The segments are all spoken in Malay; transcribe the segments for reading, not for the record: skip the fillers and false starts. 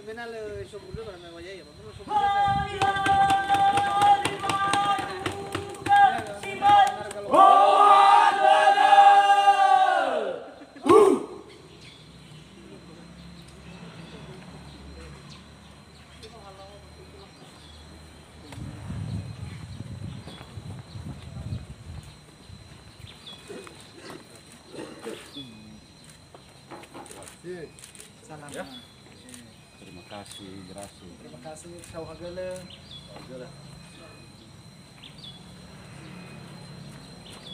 venale sobrul ăla mai oia, mă, nu sobrul Salam. Ya. Terima kasih, gracias. Terima kasih. Kau agak Agak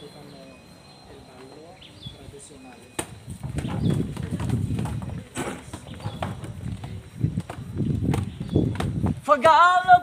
bukan el ballo tradisional. Fagala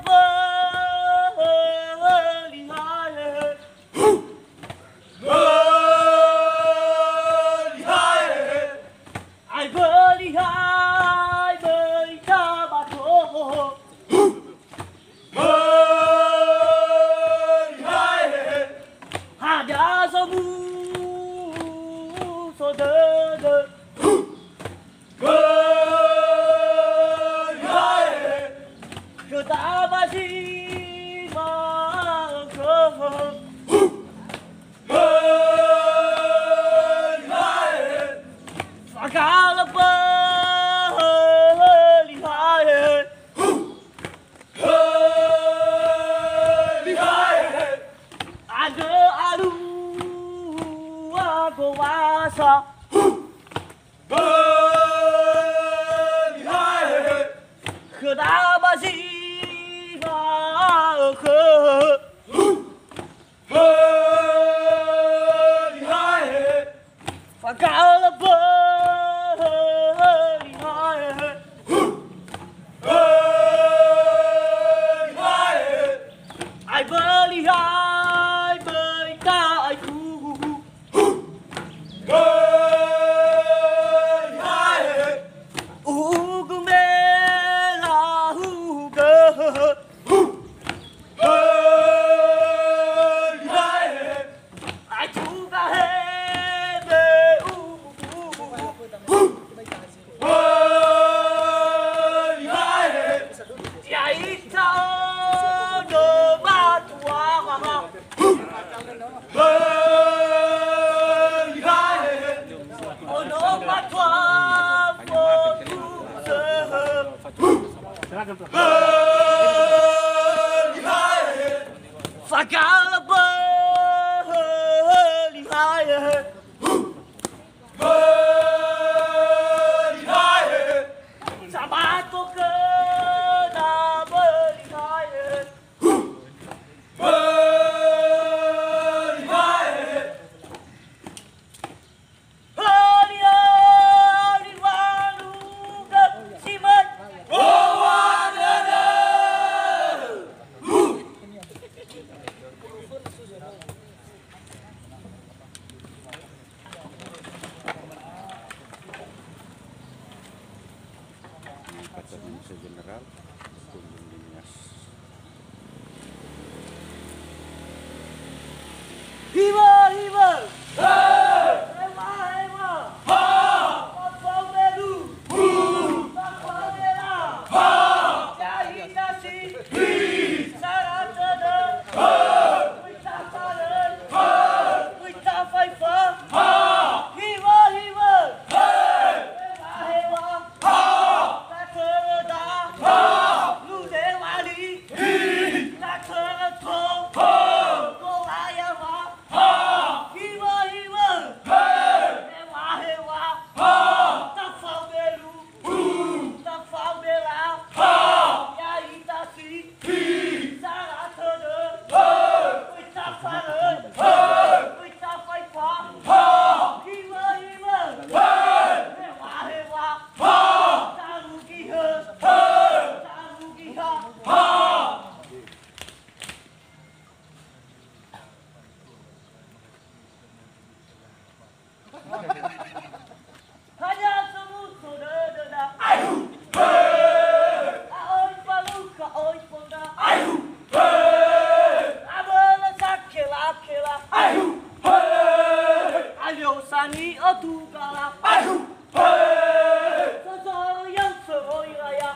General Dinas. Viva, viva! Ema, ema! Papameru! Papamera! Jahitasi! Saratana! Witafaran! Witafaifa! Viva, viva! Ema, ema! Laterada! Ludewali! Laterato! Golayama! Viva, viva! Ema, ema! Tafameru! Tafamera! Jahitasi! Saratana! Witafaran! Witafaifa! Viva, viva! Ema, ema! Tarugiha! Tarugiha! Hanya semut saudara. Aoi paluka, aoi ponda. Abala sakela kela. Alio sani otugala. Sazoro yang seroy raya.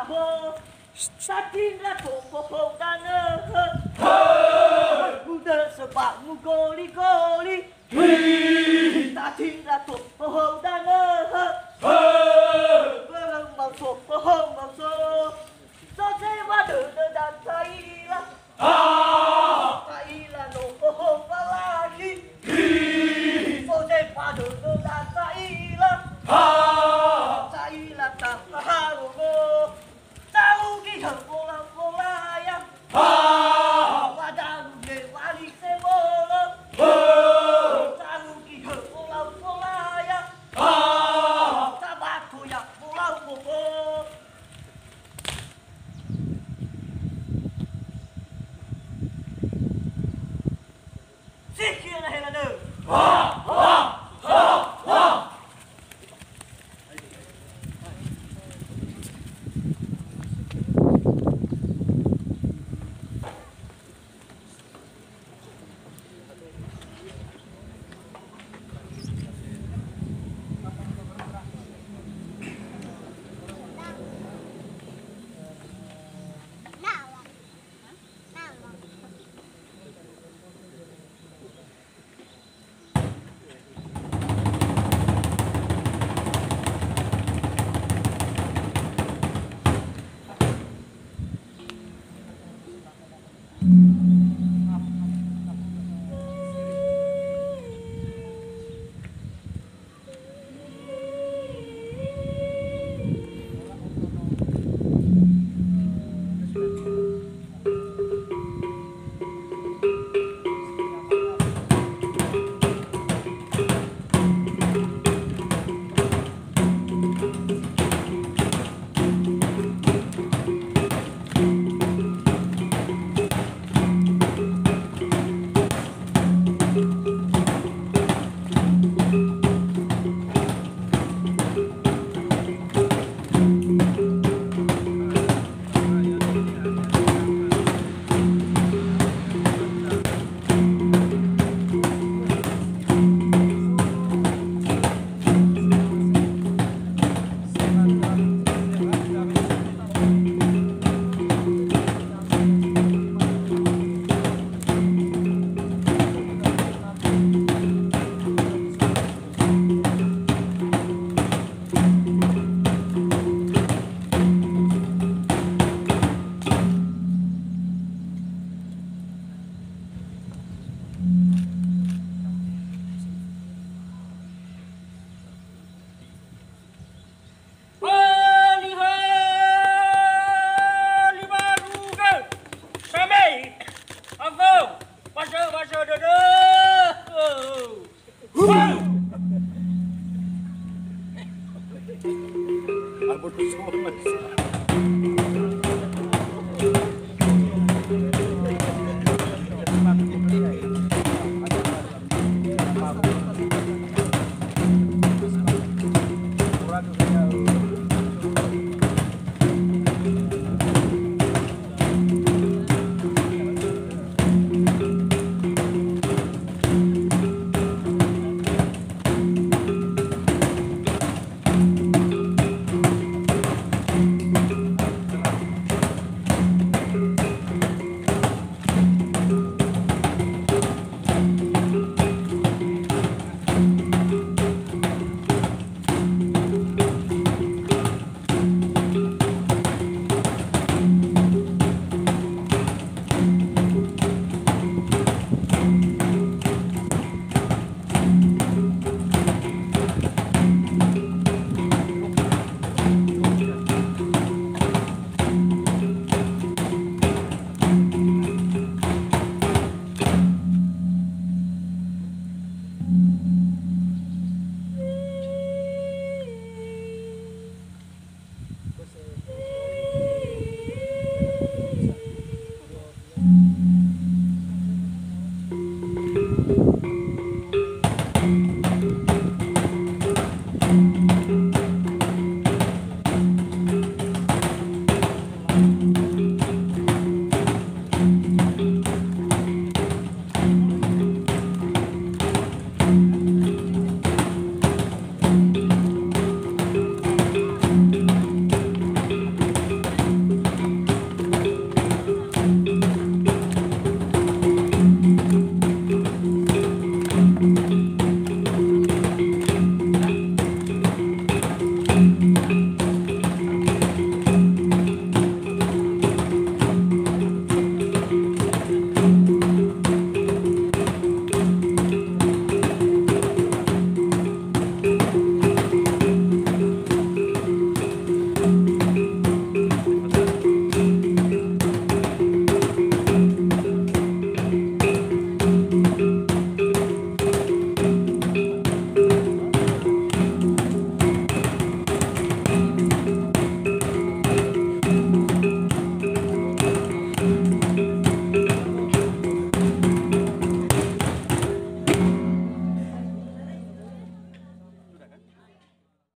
ho Satinda topo dana Muda sebab mu goli-goli Satinda topo dana Belum masuk pohon masuk Sosai madu dan Taila Taila no pohon lagi Sosai madu dan Taila Taila tak haru Tahu kita bola-bola yang Wadang de wali sebola Tahu kita bola-bola yang Tabatu yang bola-bola Sikir na helana Aku tuh semua masih.